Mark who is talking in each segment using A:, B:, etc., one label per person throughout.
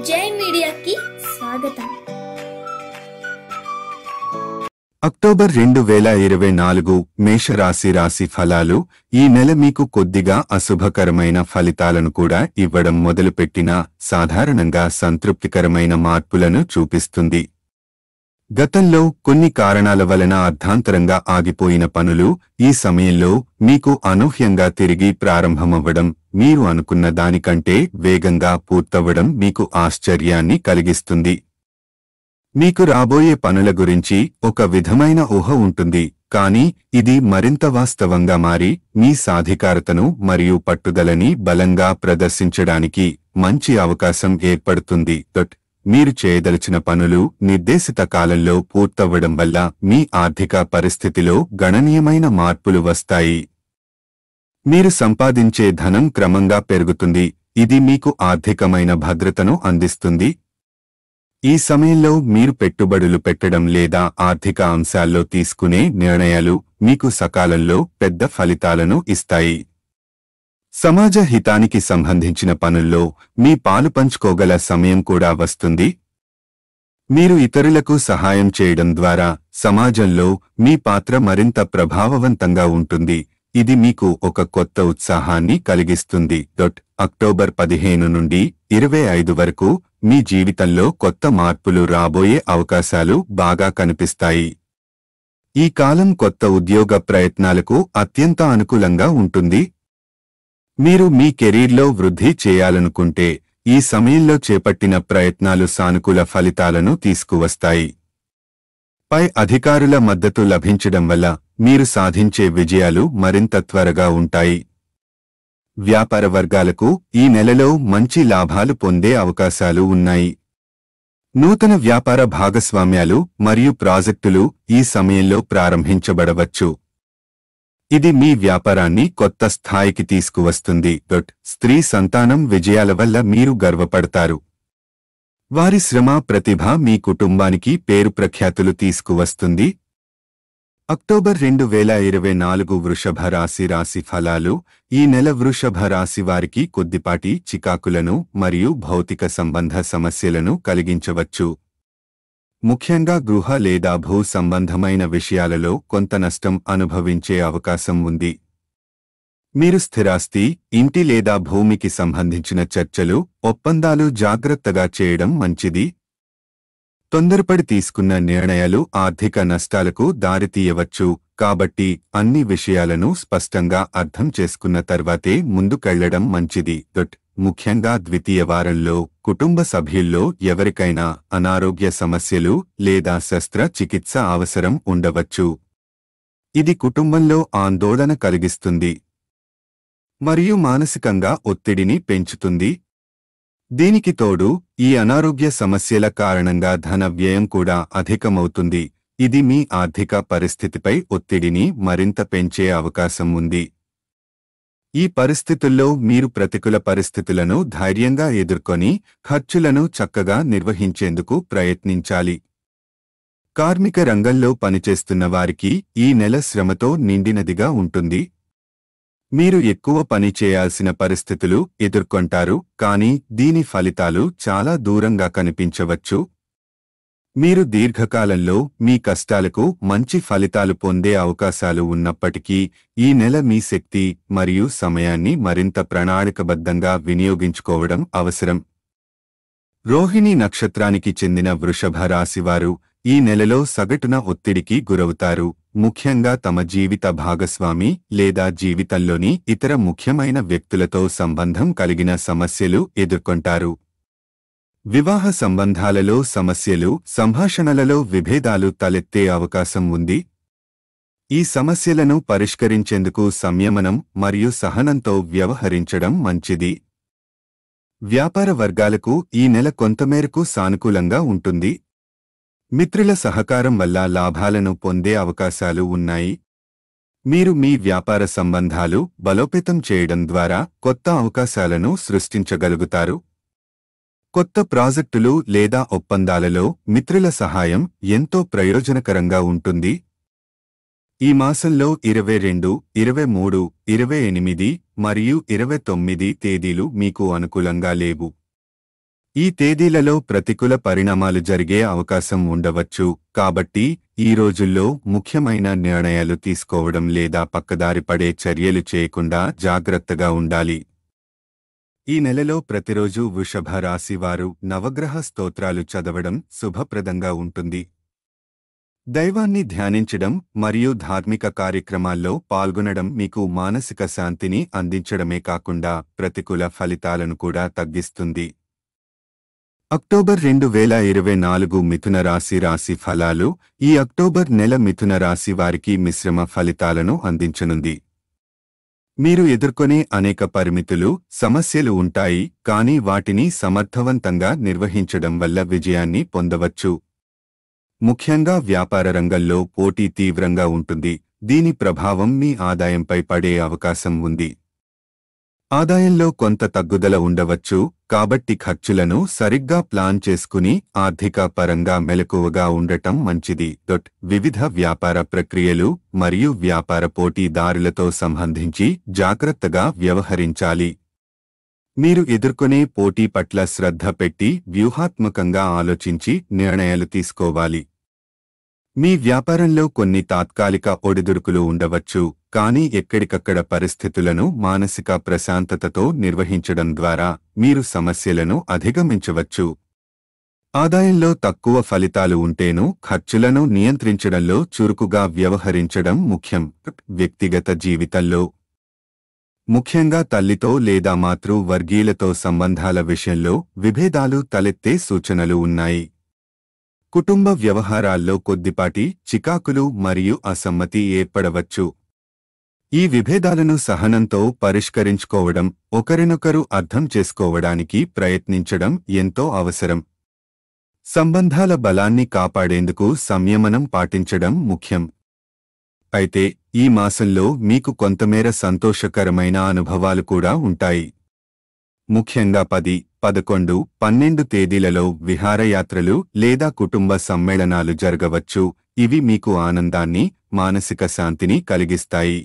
A: జై మీడియాకి స్వాగతం.
B: అక్టోబర్ 2024 మేషరాశి రాశి ఫలాలు. ఈ నెల మీకు కొద్దిగా అశుభకరమైన ఫలితాలను కూడా ఇవ్వడం మొదలుపెట్టినా సాధారణంగా సంతృప్తికరమైన మార్పులను చూపిస్తుంది. గతంలో కొన్ని కారణాల వలన అర్ధాంతరంగా ఆగిపోయిన పనులు ఈ సమయంలో మీకు అనూహ్యంగా తిరిగి ప్రారంభమవ్వడం, మీరు అనుకున్న దానికంటే వేగంగా పూర్తవ్వడం మీకు ఆశ్చర్యాన్ని కలిగిస్తుంది. మీకు రాబోయే పనుల గురించి ఒక విధమైన ఊహ ఉంటుంది, కానీ ఇది మరింత వాస్తవంగా మారి మీ సాధికారతను మరియు పట్టుదలని బలంగా ప్రదర్శించడానికి మంచి అవకాశం ఏర్పడుతుంది. మీరు చేయదలిచిన పనులు నిర్దేశిత కాలంలో పూర్తవ్వడం వల్ల మీ ఆర్థిక పరిస్థితిలో గణనీయమైన మార్పులు వస్తాయి. మీరు సంపాదించే ధనం క్రమంగా పెరుగుతుంది, ఇది మీకు ఆర్థికమైన భద్రతను అందిస్తుంది. ఈ సమయంలో మీరు పెట్టుబడులు పెట్టడం లేదా ఆర్థిక అంశాల్లో తీసుకునే నిర్ణయాలు మీకు సకాలంలో పెద్ద ఫలితాలను ఇస్తాయి. సమాజ హితానికి సంబంధించిన పనుల్లో మీ పాలు పంచుకోగల సమయం కూడా వస్తుంది. మీరు ఇతరులకు సహాయం చేయడం ద్వారా సమాజంలో మీ పాత్ర మరింత ప్రభావవంతంగా ఉంటుంది, ఇది మీకు ఒక కొత్త ఉత్సాహాన్ని కలిగిస్తుంది. అక్టోబర్ 15 నుండి 25 వరకు మీ జీవితంలో కొత్త మార్పులు రాబోయే అవకాశాలు బాగా కనిపిస్తాయి. ఈ కాలం కొత్త ఉద్యోగ ప్రయత్నాలకు అత్యంత అనుకూలంగా ఉంటుంది. మీరు మీ కెరీర్లో వృద్ధి చేయాలనుకుంటే ఈ సమయంలో చేపట్టిన ప్రయత్నాలు సానుకూల ఫలితాలను తీసుకువస్తాయి. పై అధికారుల మద్దతు లభించడం వల్ల మీరు సాధించే విజయాలు మరింత త్వరగా ఉంటాయి. వ్యాపార వర్గాలకు ఈ నెలలో మంచి లాభాలు పొందే అవకాశాలు ఉన్నాయి. నూతన వ్యాపార భాగస్వామ్యాలు మరియు ప్రాజెక్టులు ఈ సమయంలో ప్రారంభించబడవచ్చు. ఇది మీ వ్యాపారాన్ని కొత్త స్థాయికి తీసుకువస్తుంది. స్త్రీ సంతానం విజయాల వల్ల మీరు గర్వపడతారు. వారి శ్రమ ప్రతిభ మీ కుటుంబానికి పేరు ప్రఖ్యాతులు తీసుకువస్తుంది. అక్టోబర్ 2024 వృషభ రాశి రాశి ఫలాలు. ఈ నెల వృషభ రాశి వారికి కొద్దిపాటి చికాకులను మరియు భౌతిక సంబంధ సమస్యలను కలిగించవచ్చు. ముఖ్యంగా గృహ లేదా భూ సంబంధమైన విషయాలలో కొంత నష్టం అనుభవించే అవకాశం ఉంది. మీరు స్థిరాస్తి, ఇంటి లేదా భూమికి సంబంధించిన చర్చలు, ఒప్పందాలు జాగ్రత్తగా చేయడం మంచిది. తొందరపడి తీసుకున్న నిర్ణయాలు ఆర్థిక నష్టాలకు దారితీయవచ్చు, కాబట్టి అన్ని విషయాలను స్పష్టంగా అర్థం చేసుకున్న తర్వాతే ముందుకెళ్లడం మంచిది. ముఖ్యంగా ద్వితీయ వారంలో కుటుంబ సభ్యుల్లో ఎవరికైనా అనారోగ్య సమస్యలు లేదా శస్త్రచికిత్స అవసరం ఉండవచ్చు. ఇది కుటుంబంలో ఆందోళన కలిగిస్తుంది మరియు మానసికంగా ఒత్తిడిని పెంచుతుంది. దీనికి తోడు ఈ అనారోగ్య సమస్యల కారణంగా ధన వ్యయం కూడా అధికమవుతుంది, ఇది మీ ఆర్థిక పరిస్థితిపై ఒత్తిడిని మరింత పెంచే అవకాశం ఉంది. ఈ పరిస్థితుల్లో మీరు ప్రతికూల పరిస్థితులను ధైర్యంగా ఎదుర్కొని ఖర్చులను చక్కగా నిర్వహించేందుకు ప్రయత్నించాలి. కార్మిక రంగంలో పనిచేస్తున్న వారికి ఈ నెల శ్రమతో నిండినదిగా ఉంటుంది. మీరు ఎక్కువ పని చేయాల్సిన పరిస్థితులు ఎదుర్కొంటారు, కానీ దీని ఫలితాలు చాలా దూరంగా కనిపించవచ్చు. మీరు దీర్ఘకాలంలో మీ కష్టాలకు మంచి ఫలితాలు పొందే అవకాశాలు ఉన్నప్పటికీ ఈ నెల మీ శక్తి మరియు సమయాన్ని మరింత ప్రణాళికబద్ధంగా వినియోగించుకోవడం అవసరం. రోహిణి నక్షత్రానికి చెందిన వృషభ రాశివారు ఈ నెలలో సగటున ఒత్తిడికి గురవుతారు, ముఖ్యంగా తమ జీవిత భాగస్వామి లేదా జీవితంలోని ఇతర ముఖ్యమైన వ్యక్తులతో సంబంధం కలిగిన సమస్యలు ఎదుర్కొంటారు. వివాహ సంబంధాలలో సమస్యలు, సంభాషణలలో విభేదాలు తలెత్తే అవకాశం ఉంది. ఈ సమస్యలను పరిష్కరించేందుకు సంయమనం మరియు సహనంతో వ్యవహరించడం మంచిది. వ్యాపార వర్గాలకు ఈ నెల కొంతమేరకు సానుకూలంగా ఉంటుంది. మిత్రుల సహకారం వల్ల లాభాలను పొందే అవకాశాలు ఉన్నాయి. మీరు మీ వ్యాపార సంబంధాలు బలోపేతం చేయడం ద్వారా కొత్త అవకాశాలను సృష్టించగలుగుతారు. కొత్త ప్రాజెక్టులు లేదా ఒప్పందాలలో మిత్రుల సహాయం ఎంతో ప్రయోజనకరంగా ఉంటుంది. ఈ మాసంలో 22, 23, 28 మరియు 29 తేదీలు మీకు అనుకూలంగా లేవు. ఈ తేదీలలో ప్రతికూల పరిణామాలు జరిగే అవకాశం ఉండవచ్చు, కాబట్టి ఈ రోజుల్లో ముఖ్యమైన నిర్ణయాలు తీసుకోవడం లేదా పక్కదారి పడే చర్యలు చేయకుండా జాగ్రత్తగా ఉండాలి. ఈ నెలలో ప్రతిరోజు వృషభ రాశి వారు నవగ్రహ స్తోత్రాలు చదవడం శుభప్రదంగా ఉంటుంది. దైవాన్ని ధ్యానించడం మరియు ధార్మిక కార్యక్రమాల్లో పాల్గొనడం మీకు మానసిక శాంతిని అందించడమే కాకుండా ప్రతికూల ఫలితాలను కూడా తగ్గిస్తుంది. అక్టోబర్ 2024 మిథున రాశి ఫలాలు. ఈ అక్టోబర్ నెల మిథున రాశి వారికి మిశ్రమ ఫలితాలను అందించనుంది. మీరు ఎదుర్కొనే అనేక పరిమితులు, సమస్యలు ఉంటాయి, కానీ వాటిని సమర్థవంతంగా నిర్వహించడం వల్ల విజయాన్ని పొందవచ్చు. ముఖ్యంగా వ్యాపార రంగంలో పోటీ తీవ్రంగా ఉంటుంది. దీని ప్రభావం మీ ఆదాయంపై పడే అవకాశం ఉంది. ఆదాయంలో కొంత తగ్గుదల ఉండవచ్చు, కాబట్టి ఖర్చులను సరిగ్గా ప్లాన్ చేసుకుని ఆర్థిక పరంగా మెలకువగా ఉండటం మంచిది. వివిధ వ్యాపార ప్రక్రియలు మరియు వ్యాపార పోటీదారులతో సంబంధించి జాగ్రత్తగా వ్యవహరించాలి. మీరు ఎదుర్కొనే పోటీ పట్ల శ్రద్ధ పెట్టి వ్యూహాత్మకంగా ఆలోచించి నిర్ణయాలు తీసుకోవాలి. మీ వ్యాపారంలో కొన్ని తాత్కాలిక ఒడిదుడుకులు ఉండవచ్చు, కానీ ఎక్కడికక్కడ పరిస్థితులను మానసిక ప్రశాంతతతో నిర్వహించడం ద్వారా మీరు సమస్యలను అధిగమించవచ్చు. ఆదాయంలో తక్కువ ఫలితాలు ఉంటేనూ ఖర్చులను నియంత్రించడంలో చురుకుగా వ్యవహరించడం ముఖ్యం. వ్యక్తిగత జీవితంలో ముఖ్యంగా తల్లితో లేదా మాతృవర్గీయులతో సంబంధాల విషయంలో విభేదాలు తలెత్తే సూచనలు ఉన్నాయి. కుటుంబ వ్యవహారాల్లో కొద్దిపాటి చికాకులు మరియు అసమ్మతి ఏర్పడవచ్చు. ఈ విభేదాలను సహనంతో పరిష్కరించుకోవడం, ఒకరినొకరు అర్థం చేసుకోవడానికి ప్రయత్నించడం ఎంతో అవసరం. సంబంధాల బలాన్ని కాపాడేందుకు సంయమనం పాటించడం ముఖ్యం. అయితే ఈ మాసంలో మీకు కొంతమేర సంతోషకరమైన అనుభవాలు కూడా ఉంటాయి. ముఖ్యంగా 10, 11, 12 తేదీలలో విహారయాత్రలు లేదా కుటుంబ సమ్మేళనాలు జరగవచ్చు. ఇవి మీకు ఆనందాన్ని, మానసిక శాంతిని కలిగిస్తాయి.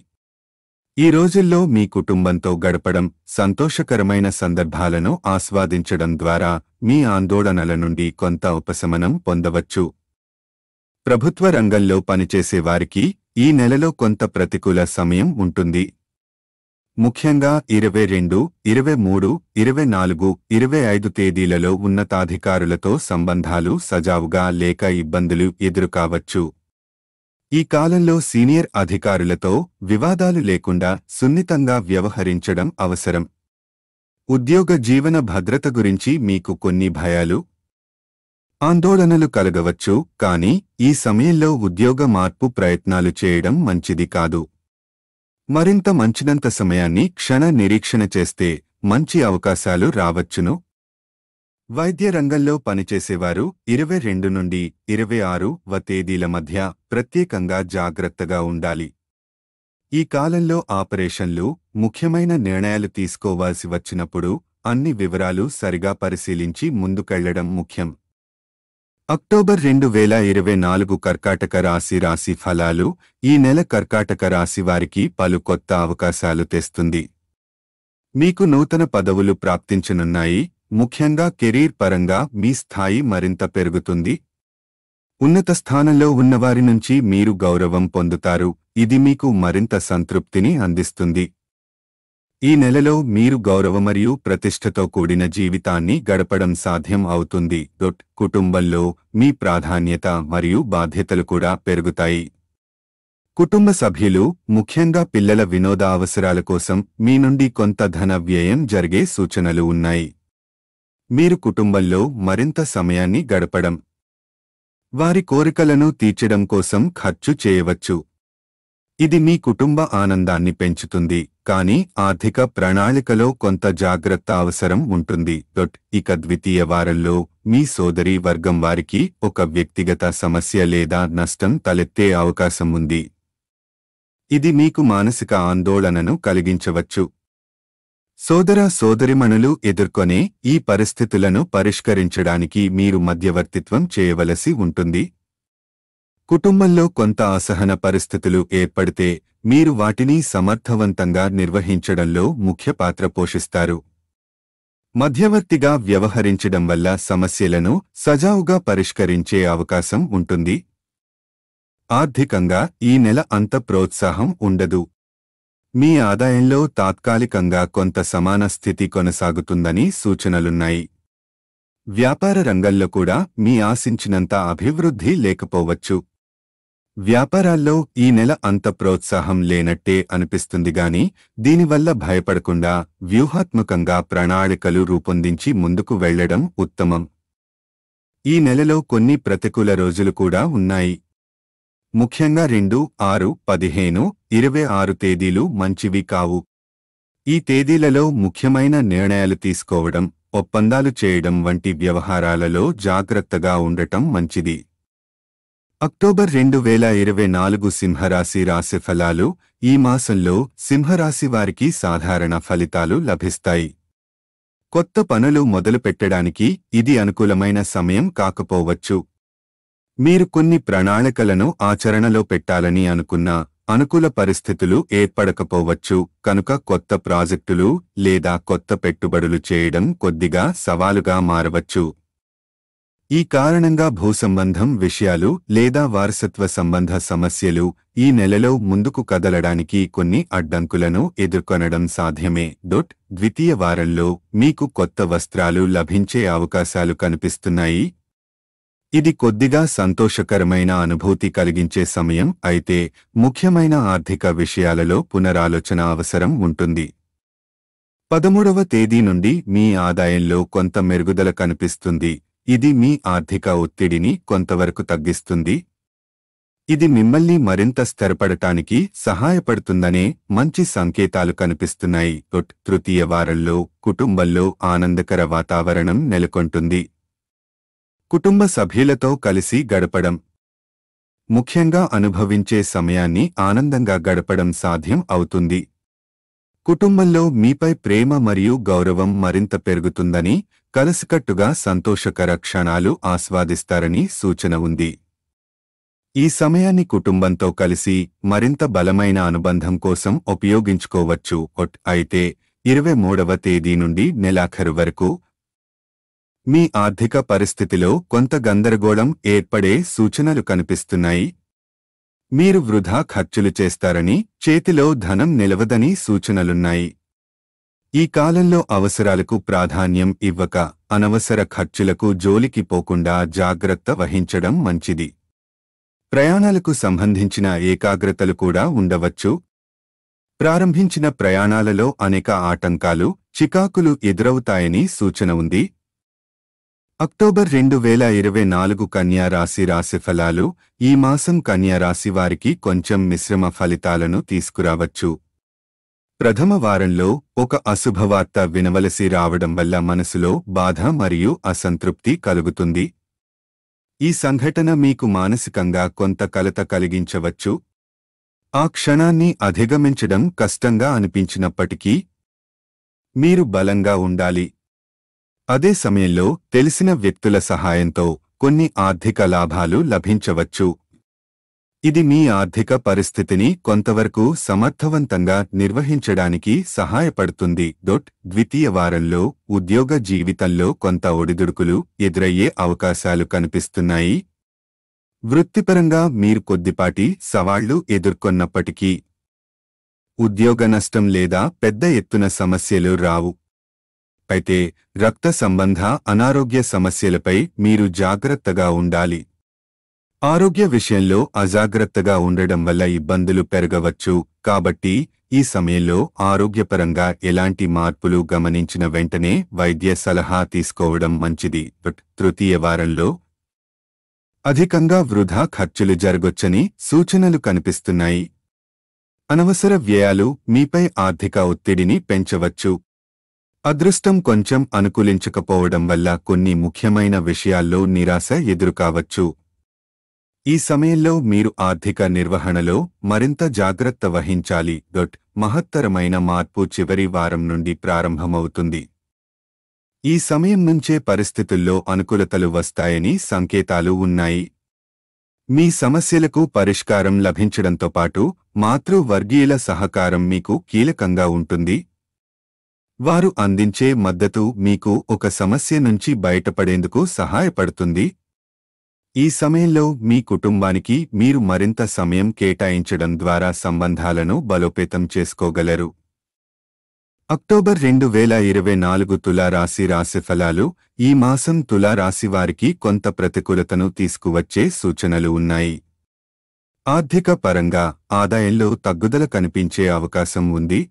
B: ఈ రోజుల్లో మీ కుటుంబంతో గడపడం, సంతోషకరమైన సందర్భాలను ఆస్వాదించడం ద్వారా మీ ఆందోళనల నుండి కొంత ఉపశమనం పొందవచ్చు. ప్రభుత్వ రంగంలో పనిచేసే వారికి ఈ నెలలో కొంత ప్రతికూల సమయం ఉంటుంది. ముఖ్యంగా 22, 23, 24, 25 తేదీలలో ఉన్నతాధికారులతో సంబంధాలు సజావుగా లేక ఇబ్బందులు ఎదురుకావచ్చు. ఈ కాలంలో సీనియర్ అధికారులతో వివాదాలు లేకుండా సున్నితంగా వ్యవహరించడం అవసరం. ఉద్యోగ జీవన భద్రత గురించి మీకు కొన్ని భయాలు, ఆందోళనలు కలగవచ్చు, కానీ ఈ సమయంలో ఉద్యోగ మార్పు ప్రయత్నాలు చేయడం మంచిది కాదు. మరింత మంచినంత సమయాన్ని క్షణ నిరీక్షణ చేస్తే మంచి అవకాశాలు రావచ్చును. వైద్య రంగంలో పనిచేసేవారు 22 నుండి 26వ తేదీల మధ్య ప్రత్యేకంగా జాగ్రత్తగా ఉండాలి. ఈ కాలంలో ఆపరేషన్లు, ముఖ్యమైన నిర్ణయాలు తీసుకోవాల్సి వచ్చినప్పుడు అన్ని వివరాలు సరిగా పరిశీలించి ముందుకెళ్లడం ముఖ్యం. అక్టోబర్ 2024 కర్కాటక రాశి ఫలాలు. ఈ నెల కర్కాటక రాశి వారికి పలు కొత్త అవకాశాలు తెస్తుంది. మీకు నూతన పదవులు ప్రాప్తించనున్నాయి. ముఖ్యంగా కెరీర్ పరంగా మీ స్థాయి మరింత పెరుగుతుంది. ఉన్నత స్థానంలో ఉన్నవారి నుంచి మీరు గౌరవం పొందుతారు. ఇది మీకు మరింత సంతృప్తిని అందిస్తుంది. ఈ నెలలో మీరు గౌరవ మరియు ప్రతిష్టతో కూడిన జీవితాన్ని గడపడం సాధ్యం అవుతుంది. కుటుంబంలో మీ ప్రాధాన్యత మరియు బాధ్యతలు కూడా పెరుగుతాయి. కుటుంబ సభ్యులు, ముఖ్యంగా పిల్లల వినోద అవసరాల కోసం మీ నుండి కొంత ధన వ్యయం జరిగే సూచనలు ఉన్నాయి. మీరు కుటుంబంలో మరింత సమయాన్ని గడపడం, వారి కోరికలను తీర్చడం కోసం ఖర్చు చేయవచ్చు. ఇది మీ కుటుంబ ఆనందాన్ని పెంచుతుంది, కానీ ఆర్థిక ప్రణాళికలో కొంత జాగ్రత్త అవసరం ఉంటుంది. ఇక ద్వితీయ వారంలో మీ సోదరీ వర్గం వారికి ఒక వ్యక్తిగత సమస్య లేదా నష్టం తలెత్తే అవకాశం ఉంది. ఇది మీకు మానసిక ఆందోళనను కలిగించవచ్చు. సోదరీమణులు ఎదుర్కొనే ఈ పరిస్థితులను పరిష్కరించడానికి మీరు మధ్యవర్తిత్వం చేయవలసి ఉంటుంది. కుటుంబంలో కొంత అసహన పరిస్థితులు ఏర్పడితే మీరు వాటిని సమర్థవంతంగా నిర్వహించడంలో ముఖ్య పాత్ర పోషిస్తారు. మధ్యవర్తిగా వ్యవహరించడం వల్ల సమస్యలను సజావుగా పరిష్కరించే అవకాశం ఉంటుంది. ఆర్థికంగా ఈ నెల అంత ప్రోత్సాహం ఉండదు. మీ ఆదాయంలో తాత్కాలికంగా కొంత సమాన స్థితి కొనసాగుతుందని సూచనలున్నాయి. వ్యాపార రంగంలో కూడా మీ ఆశించినంత అభివృద్ధి లేకపోవచ్చు. వ్యాపారాల్లో ఈ నెల అంత ప్రోత్సాహం లేనట్టే అనిపిస్తుంది గాని దీనివల్ల భయపడకుండా వ్యూహాత్మకంగా ప్రణాళికలు రూపొందించి ముందుకు వెళ్లడం ఉత్తమం. ఈ నెలలో కొన్ని ప్రతికూల రోజులు కూడా ఉన్నాయి. ముఖ్యంగా 2, 6, 15, 26 తేదీలు మంచివి కావు. ఈ తేదీలలో ముఖ్యమైన నిర్ణయాలు తీసుకోవడం, ఒప్పందాలు చేయడం వంటి వ్యవహారాలలో జాగ్రత్తగా ఉండటం మంచిది. అక్టోబర్ 2024 సింహరాశి రాశిఫలాలు. ఈ మాసంలో సింహరాశి వారికి సాధారణ ఫలితాలు లభిస్తాయి. కొత్త పనులు మొదలుపెట్టడానికి ఇది అనుకూలమైన సమయం కాకపోవచ్చు. మీరు కొన్ని ప్రణాళికలను ఆచరణలో పెట్టాలని అనుకున్నా అనుకూల పరిస్థితులు ఏర్పడకపోవచ్చు కనుక కొత్త ప్రాజెక్టులు లేదా కొత్త పెట్టుబడులు చేయడం కొద్దిగా సవాలుగా మారవచ్చు. ఈ కారణంగా భూసంబంధం విషయాలు లేదా వారసత్వ సంబంధ సమస్యలు ఈ నెలలో ముందుకు కదలడానికి కొన్ని అడ్డంకులను ఎదుర్కొనడం సాధ్యమే. ద్వితీయ వారంలో మీకు కొత్త వస్త్రాలు లభించే అవకాశాలు కనిపిస్తున్నాయి. ఇది కొద్దిగా సంతోషకరమైన అనుభూతి కలిగించే సమయం అయితే ముఖ్యమైన ఆర్థిక విషయాలలో పునరాలోచన అవసరం ఉంటుంది. 13వ తేదీ నుండి మీ ఆదాయంలో కొంత మెరుగుదల కనిపిస్తుంది. ఇది మీ ఆర్థిక ఒత్తిడిని కొంతవరకు తగ్గిస్తుంది. ఇది మిమ్మల్ని మరింత స్థిరపడటానికి సహాయపడుతుందనే మంచి సంకేతాలు కనిపిస్తున్నాయి. తృతీయ వారంలో కుటుంబంలో ఆనందకర వాతావరణం నెలకొంటుంది. కుటుంబ సభ్యులతో కలిసి గడపడం, ముఖ్యంగా అనుభవించే సమయాన్ని ఆనందంగా గడపడం సాధ్యం అవుతుంది. కుటుంబంలో మీపై ప్రేమ మరియు గౌరవం మరింత పెరుగుతుందని, కలిసికట్టుగా సంతోషకర క్షణాలు ఆస్వాదిస్తారని సూచన ఉంది. ఈ సమయాన్ని కుటుంబంతో కలిసి మరింత బలమైన అనుబంధం కోసం ఉపయోగించుకోవచ్చు. అయితే 23వ తేదీ నుండి నెలాఖరు వరకు మీ ఆర్థిక పరిస్థితిలో కొంత గందరగోళం ఏర్పడే సూచనలు కనిపిస్తున్నాయి. మీరు వృధా ఖర్చులు చేస్తారని, చేతిలో ధనం నిలవదని సూచనలున్నాయి. ఈ కాలంలో అవసరాలకు ప్రాధాన్యం ఇవ్వక అనవసర ఖర్చులకు జోలికి పోకుండా జాగ్రత్త వహించడం మంచిది. ప్రయాణాలకు సంబంధించిన ఏకాగ్రతలు కూడా ఉండవచ్చు. ప్రారంభించిన ప్రయాణాలలో అనేక ఆటంకాలు, చికాకులు ఎదురవుతాయని సూచన ఉంది. అక్టోబర్ 2024 కన్యా రాశి రాశిఫలాలు. ఈ మాసం కన్యా రాశి వారికి కొంచెం మిశ్రమ ఫలితాలను తీసుకురావచ్చు. ప్రథమ వారంలో ఒక అశుభవార్త వినవలసి రావడం వల్ల మనసులో బాధ మరియు అసంతృప్తి కలుగుతుంది. ఈ సంఘటన మీకు మానసికంగా కొంత కలత కలిగించవచ్చు. ఆ క్షణాన్ని అధిగమించడం కష్టంగా అనిపించినప్పటికీ మీరు బలంగా ఉండాలి. అదే సమయంలో తెలిసిన వ్యక్తుల సహాయంతో కొన్ని ఆర్థిక లాభాలు లభించవచ్చు. ఇది మీ ఆర్థిక పరిస్థితిని కొంతవరకు సమర్థవంతంగా నిర్వహించడానికి సహాయపడుతుంది. ద్వితీయ వారంలో ఉద్యోగ జీవితంలో కొంత ఒడిదుడుకులు ఎదురయ్యే అవకాశాలు కనిపిస్తున్నాయి. వృత్తిపరంగా మీరు కొద్దిపాటి సవాళ్లు ఎదుర్కొన్నప్పటికీ ఉద్యోగ నష్టం లేదా పెద్ద ఎత్తున సమస్యలు రావు. అయితే రక్త సంబంధ అనారోగ్య సమస్యలపై మీరు జాగ్రత్తగా ఉండాలి. ఆరోగ్య విషయంలో అజాగ్రత్తగా ఉండడం వల్ల ఇబ్బందులు పెరగవచ్చు. కాబట్టి ఈ సమయంలో ఆరోగ్యపరంగా ఎలాంటి మార్పులు గమనించిన వెంటనే వైద్య సలహా తీసుకోవడం మంచిది. తృతీయ వారంలో అధికంగా వృధా ఖర్చులు జరగొచ్చని సూచనలు కనిపిస్తున్నాయి. అనవసర వ్యయాలు మీపై ఆర్థిక ఒత్తిడిని పెంచవచ్చు. అదృష్టం కొంచెం అనుకూలించకపోవడం వల్ల కొన్ని ముఖ్యమైన విషయాల్లో నిరాశ ఎదురుకావచ్చు. ఈ సమయంలో మీరు ఆర్థిక నిర్వహణలో మరింత జాగ్రత్త వహించాలి. మహత్తరమైన మార్పు చివరి వారం నుండి ప్రారంభమవుతుంది. ఈ సమయం నుంచే పరిస్థితుల్లో అనుకూలతలు వస్తాయని సంకేతాలు ఉన్నాయి. మీ సమస్యలకు పరిష్కారం లభించడంతో పాటు మాతృవర్గీయుల సహకారం మీకు కీలకంగా ఉంటుంది. వారు అందించే మద్దతు మీకు ఒక సమస్య నుంచి బయటపడేందుకు సహాయపడుతుంది. ఈ సమయంలో మీ కుటుంబానికి మీరు మరింత సమయం కేటాయించడం ద్వారా సంబంధాలను బలోపేతం చేసుకోగలరు. అక్టోబర్ 2024 తులారాశి రాశిఫలాలు. ఈ మాసం తులారాశి వారికి కొంత ప్రతికూలతను తీసుకువచ్చే సూచనలు ఉన్నాయి. ఆర్థిక పరంగా ఆదాయంలో తగ్గుదల కనిపించే అవకాశం ఉంది.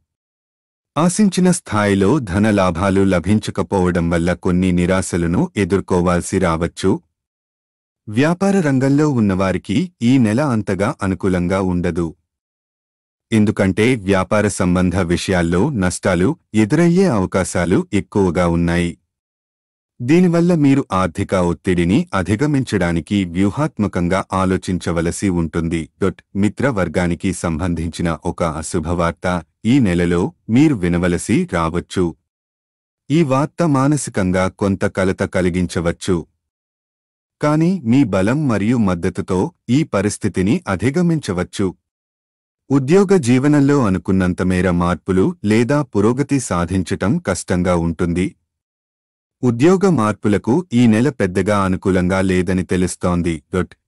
B: ఆశించిన స్థాయిలో ధన లాభాలు లభించకపోవడం వల్ల కొన్ని నిరాశలను ఎదుర్కోవాల్సి రావచ్చు. వ్యాపార రంగంలో ఉన్నవారికి ఈ నెల అంతగా అనుకూలంగా ఉండదు. ఎందుకంటే వ్యాపార సంబంధ విషయాల్లో నష్టాలు ఎదురయ్యే అవకాశాలు ఎక్కువగా ఉన్నాయి. దీనివల్ల మీరు ఆర్థిక ఒత్తిడిని అధిగమించడానికి వ్యూహాత్మకంగా ఆలోచించవలసి ఉంటుంది. మిత్ర వర్గానికి సంబంధించిన ఒక అశుభవార్త ఈ నెలలో మీరు వినవలసి రావచ్చు. ఈ వార్త మానసికంగా కొంత కలత కలిగించవచ్చు. కానీ మీ బలం మరియు మద్దతుతో ఈ పరిస్థితిని అధిగమించవచ్చు. ఉద్యోగ జీవనంలో అనుకున్నంత మేర మార్పులు లేదా పురోగతి సాధించటం కష్టంగా ఉంటుంది. ఉద్యోగ మార్పులకు ఈ నెల పెద్దగా అనుకూలంగా లేదని తెలుస్తోంది.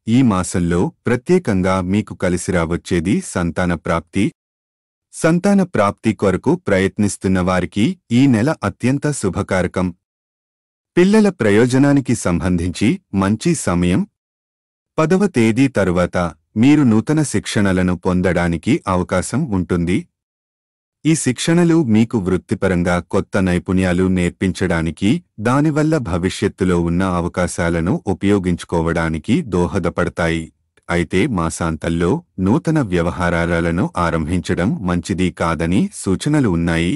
B: ఈ మాసంలో ప్రత్యేకంగా మీకు కలిసిరావచ్చేది సంతాన ప్రాప్తి. సంతాన ప్రాప్తి కొరకు ప్రయత్నిస్తున్న వారికి ఈ నెల అత్యంత శుభకారకం. పిల్లల ప్రయోజనానికి సంబంధించి మంచి సమయం. 10వ తేదీ తరువాత మీరు నూతన శిక్షణలను పొందడానికి అవకాశం ఉంటుంది. ఈ శిక్షణలు మీకు వృత్తిపరంగా కొత్త నైపుణ్యాలు నేర్పించడానికి, దానివల్ల భవిష్యత్తులో ఉన్న అవకాశాలను ఉపయోగించుకోవడానికి దోహదపడతాయి. అయితే మాసాంతంలో నూతన వ్యవహారాలను ఆరంభించడం మంచిది కాదని సూచనలు ఉన్నాయి.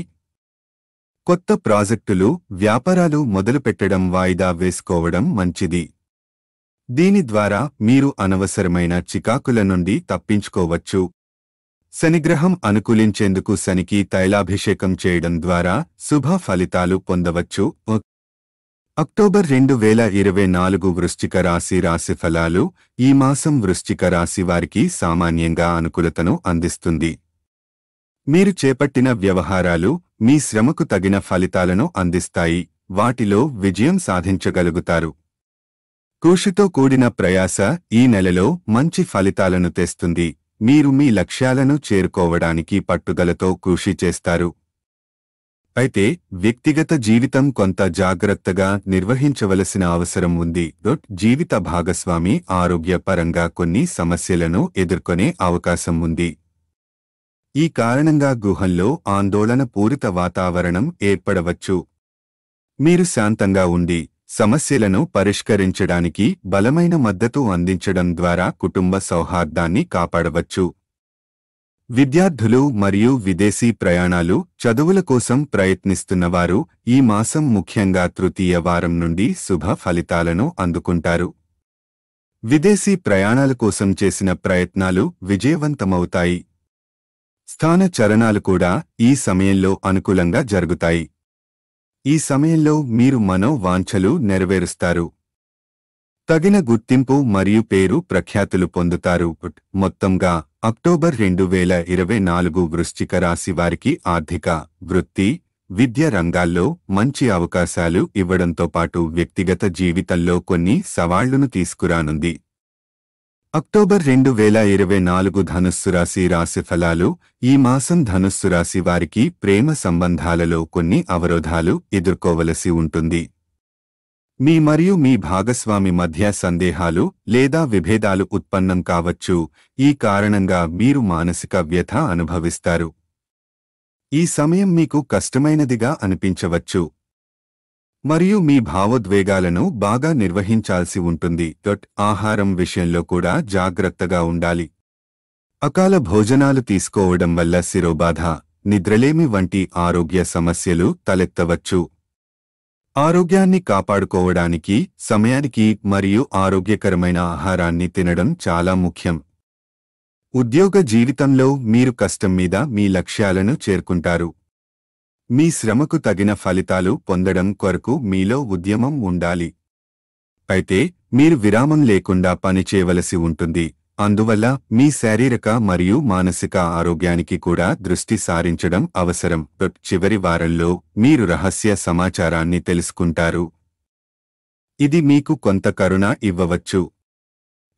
B: కొత్త ప్రాజెక్టులు, వ్యాపారాలు మొదలుపెట్టడం వాయిదా వేసుకోవడం మంచిది. దీని ద్వారా మీరు అనవసరమైన చికాకుల నుండి తప్పించుకోవచ్చు. శనిగ్రహం అనుకూలించేందుకు శనికి తైలాభిషేకం చేయడం ద్వారా శుభ ఫలితాలు పొందవచ్చు. అక్టోబర్ 2024 వృశ్చిక రాశి రాశిఫలాలు. ఈ మాసం వృశ్చిక రాశి వారికి సామాన్యంగా అనుకూలతను అందిస్తుంది. మీరు చేపట్టిన వ్యవహారాలు మీ శ్రమకు తగిన ఫలితాలను అందిస్తాయి. వాటిలో విజయం సాధించగలుగుతారు. కృషితో కూడిన ప్రయాస ఈ నెలలో మంచి ఫలితాలను తెస్తుంది. మీరు మీ లక్ష్యాలను చేరుకోవడానికి పట్టుదలతో కృషి చేస్తారు. అయితే వ్యక్తిగత జీవితం కొంత జాగ్రత్తగా నిర్వహించవలసిన అవసరం ఉంది. జీవిత భాగస్వామి ఆరోగ్యపరంగా కొన్ని సమస్యలను ఎదుర్కొనే అవకాశం ఉంది. ఈ కారణంగా గృహంలో ఆందోళన పూరిత వాతావరణం ఏర్పడవచ్చు. మీరు శాంతంగా ఉండి సమస్యలను పరిష్కరించడానికి బలమైన మద్దతు అందించడం ద్వారా కుటుంబ సౌహార్దాన్ని కాపాడవచ్చు. విద్యార్థులు మరియు విదేశీ ప్రయాణాలు, చదువుల కోసం ప్రయత్నిస్తున్నవారు ఈ మాసం ముఖ్యంగా తృతీయ వారం నుండి శుభ ఫలితాలను అందుకుంటారు. విదేశీ ప్రయాణాల కోసం చేసిన ప్రయత్నాలు విజయవంతమవుతాయి. స్థాన చలనాలు కూడా ఈ సమయంలో అనుకూలంగా జరుగుతాయి. ఈ సమయంలో మీరు మనోవాంఛలు నెరవేరుస్తారు. తగిన గుర్తింపు మరియు పేరు ప్రఖ్యాతులు పొందుతారు. మొత్తంగా అక్టోబర్ 2024 వృశ్చిక రాశి వారికి ఆర్థిక, వృత్తి, విద్య రంగాల్లో మంచి అవకాశాలు ఇవ్వడంతో పాటు వ్యక్తిగత జీవితంలో కొన్ని సవాళ్లను తీసుకురానుంది. అక్టోబర్ 2024 ధనుస్సు రాశి రాశిఫలాలు. ఈ మాసం ధనుస్సు రాశి వారికి ప్రేమ సంబంధాలలో కొన్ని అవరోధాలు ఎదుర్కోవలసి ఉంటుంది. మీ మరియు మీ భాగస్వామి మధ్య సందేహాలు లేదా విభేదాలు ఉత్పన్నం కావచ్చు. ఈ కారణంగా మీరు మానసిక వ్యథ అనుభవిస్తారు. ఈ సమయం మీకు కష్టమైనదిగా అనిపించవచ్చు మరియు మీ భావోద్వేగాలను బాగా నిర్వహించాల్సి ఉంటుంది. ఆహారం విషయంలో కూడా జాగ్రత్తగా ఉండాలి. అకాల భోజనాలు తీసుకోవడం వల్ల శిరోబాధ, నిద్రలేమి వంటి ఆరోగ్య సమస్యలు తలెత్తవచ్చు. ఆరోగ్యాన్ని కాపాడుకోవడానికి సమయానికి మరియు ఆరోగ్యకరమైన ఆహారాన్ని తినడం చాలా ముఖ్యం. ఉద్యోగ జీవితంలో మీరు కష్టం మీద మీ లక్ష్యాలను చేరుకుంటారు. మీ శ్రమకు తగిన ఫలితాలు పొందడం కొరకు మీలో ఉద్యమం ఉండాలి. అయితే మీరు విరామం లేకుండా పనిచేయవలసి ఉంటుంది. అందువల్ల మీ శారీరక మరియు మానసిక ఆరోగ్యానికి కూడా దృష్టి సారించడం అవసరం. చివరి వారంలో మీరు రహస్య సమాచారాన్ని తెలుసుకుంటారు. ఇది మీకు కొంత కరుణ ఇవ్వవచ్చు.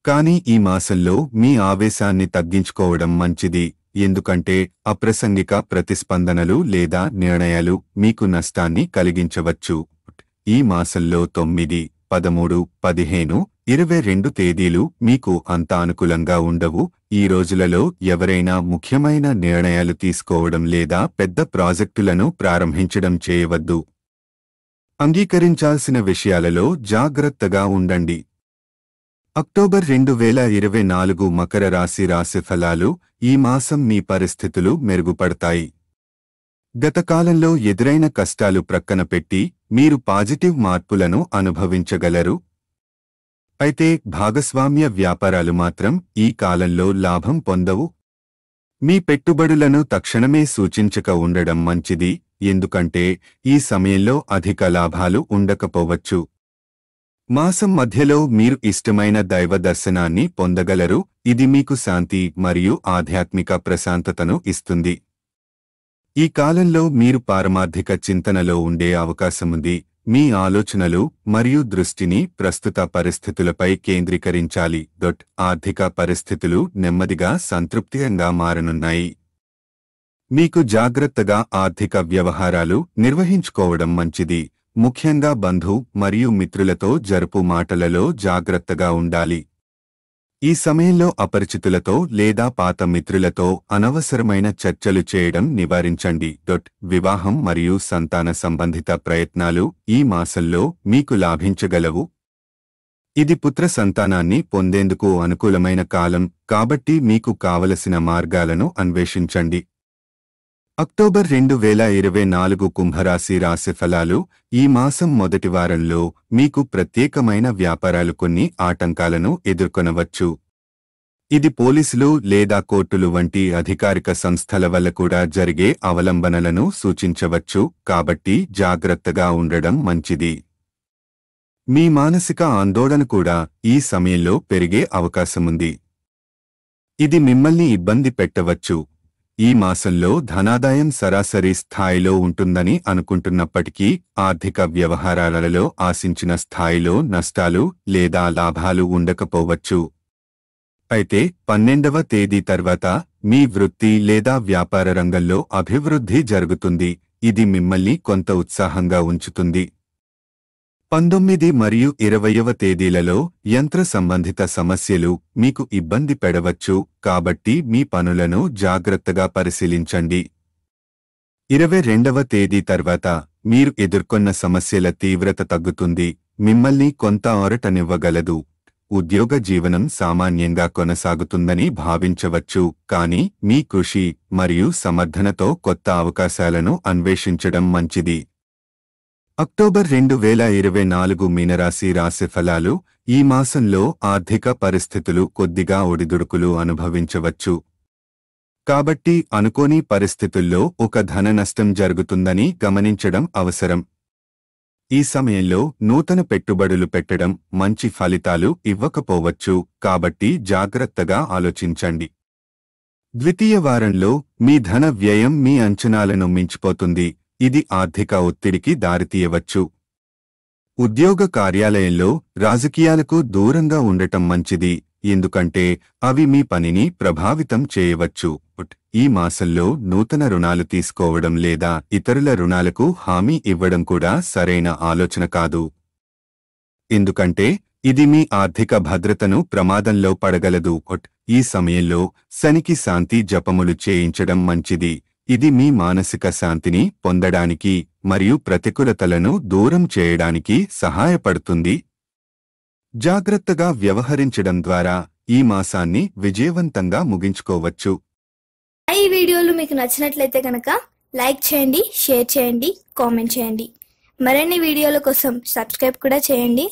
B: కానీ ఈ మాసంలో మీ ఆవేశాన్ని తగ్గించుకోవడం మంచిది, ఎందుకంటే అప్రసంగిక ప్రతిస్పందనలు లేదా నిర్ణయాలు మీకు నష్టాన్ని కలిగించవచ్చు. ఈ మాసంలో 9, 13, 15, 22 తేదీలు మీకు అంత అనుకూలంగా ఉండవు. ఈ రోజులలో ఎవరైనా ముఖ్యమైన నిర్ణయాలు తీసుకోవడం లేదా పెద్ద ప్రాజెక్టులను ప్రారంభించడం చేయవద్దు. అంగీకరించాల్సిన విషయాలలో జాగ్రత్తగా ఉండండి. అక్టోబర్ 2024 మకర రాశి రాశిఫలాలు. ఈ మాసం మీ పరిస్థితులు మెరుగుపడతాయి. గతకాలంలో ఎదురైన కష్టాలు ప్రక్కన పెట్టి మీరు పాజిటివ్ మార్పులను అనుభవించగలరు. అయితే భాగస్వామ్య వ్యాపారాలు మాత్రం ఈ కాలంలో లాభం పొందవు. మీ పెట్టుబడులను తక్షణమే సూచించక ఉండడం మంచిది, ఎందుకంటే ఈ సమయంలో అధిక లాభాలు ఉండకపోవచ్చు. మాసం మధ్యలో మీరు ఇష్టమైన దైవ దర్శనాన్ని పొందగలరు. ఇది మీకు శాంతి మరియు ఆధ్యాత్మిక ప్రశాంతతను ఇస్తుంది. ఈ కాలంలో మీరు పారమార్థిక చింతనలో ఉండే అవకాశముంది. మీ ఆలోచనలు మరియు దృష్టిని ప్రస్తుత పరిస్థితులపై కేంద్రీకరించాలి. ఆర్థిక పరిస్థితులు నెమ్మదిగా సంతృప్తికరంగా మారనున్నాయి. మీకు జాగ్రత్తగా ఆర్థిక వ్యవహారాలు నిర్వహించుకోవడం మంచిది. ముఖ్యంగా బంధు మరియు మిత్రులతో జరుపు మాటలలో జాగ్రత్తగా ఉండాలి. ఈ సమయంలో అపరిచితులతో లేదా పాత మిత్రులతో అనవసరమైన చర్చలు చేయడం నివారించండి. వివాహం మరియు సంతాన సంబంధిత ప్రయత్నాలు ఈ మాసంలో మీకు లాభించగలవు. ఇది పుత్ర సంతానాన్ని పొందేందుకు అనుకూలమైన కాలం, కాబట్టి మీకు కావలసిన మార్గాలను అన్వేషించండి. అక్టోబర్ 2024 కుంభరాశి రాశిఫలాలు. ఈ మాసం మొదటి వారంలో మీకు ప్రత్యేకమైన వ్యాపారాలు కొన్ని ఆటంకాలను ఎదుర్కొనవచ్చు. ఇది పోలీసులు లేదా కోర్టులు వంటి అధికారిక సంస్థల వల్ల కూడా జరిగే అవలంబనలను సూచించవచ్చు, కాబట్టి జాగ్రత్తగా ఉండడం మంచిది. మీ మానసిక ఆందోళన కూడా ఈ సమయంలో పెరిగే అవకాశముంది. ఇది మిమ్మల్ని ఇబ్బంది పెట్టవచ్చు. ఈ మాసంలో ధనాదాయం సరాసరి స్థాయిలో ఉంటుందని అనుకుంటున్నప్పటికీ ఆర్థిక వ్యవహారాలలో ఆశించిన స్థాయిలో నష్టాలు లేదా లాభాలు ఉండకపోవచ్చు. అయితే 12వ తేదీ తర్వాత మీ వృత్తి లేదా వ్యాపార రంగంలో అభివృద్ధి జరుగుతుంది. ఇది మిమ్మల్ని కొంత ఉత్సాహంగా ఉంచుతుంది. 19 మరియు 20వ తేదీలలో యంత్ర సంబంధిత సమస్యలు మీకు ఇబ్బంది పెడవచ్చు, కాబట్టి మీ పనులను జాగ్రత్తగా పరిశీలించండి. 22వ తేదీ తర్వాత మీరు ఎదుర్కొన్న సమస్యల తీవ్రత తగ్గుతుంది, మిమ్మల్ని కొంత ఊరటనివ్వగలదు. ఉద్యోగ జీవనం సామాన్యంగా కొనసాగుతుందని భావించవచ్చు, కానీ మీ కృషి మరియు సమర్థనతో కొత్త అవకాశాలను అన్వేషించడం మంచిది. అక్టోబర్ 2024 మీనరాశి రాశిఫలాలు. ఈ మాసంలో ఆర్థిక పరిస్థితులు కొద్దిగా ఒడిదుడుకులు అనుభవించవచ్చు. కాబట్టి అనుకోని పరిస్థితుల్లో ఒక ధన నష్టం జరుగుతుందని గమనించడం అవసరం. ఈ సమయంలో నూతన పెట్టుబడులు పెట్టడం మంచి ఫలితాలు ఇవ్వకపోవచ్చు, కాబట్టి జాగ్రత్తగా ఆలోచించండి. ద్వితీయ వారంలో మీ ధన వ్యయం మీ అంచనాలను మించిపోతుంది. ఇది ఆర్థిక ఒత్తిడికి దారితీయవచ్చు. ఉద్యోగ కార్యాలయంలో రాజకీయాలకు దూరంగా ఉండటం మంచిది, ఎందుకంటే అవి మీ పనిని ప్రభావితం చేయవచ్చు. ఈ మాసంలో నూతన రుణాలు తీసుకోవడం లేదా ఇతరుల రుణాలకు హామీ ఇవ్వడం కూడా సరైన ఆలోచన కాదు, ఎందుకంటే ఇది మీ ఆర్థిక భద్రతను ప్రమాదంలో పడగలదు. ఈ సమయంలో శనికి శాంతి జపములు చేయించడం మంచిది. ఇది మీ మానసిక శాంతిని పొందడానికి మరియు ప్రతికూలతలను దూరం చేయడానికి సహాయపడుతుంది. జాగ్రత్తగా వ్యవహరించడం ద్వారా ఈ మాసాన్ని విజయవంతంగా ముగించుకోవచ్చు.
A: ఈ వీడియోలు మీకు నచ్చినట్లయితే కనుక లైక్ చేయండి, షేర్ చేయండి, కామెంట్ చేయండి. మరిన్ని వీడియోల కోసం సబ్స్క్రైబ్ కూడా చేయండి.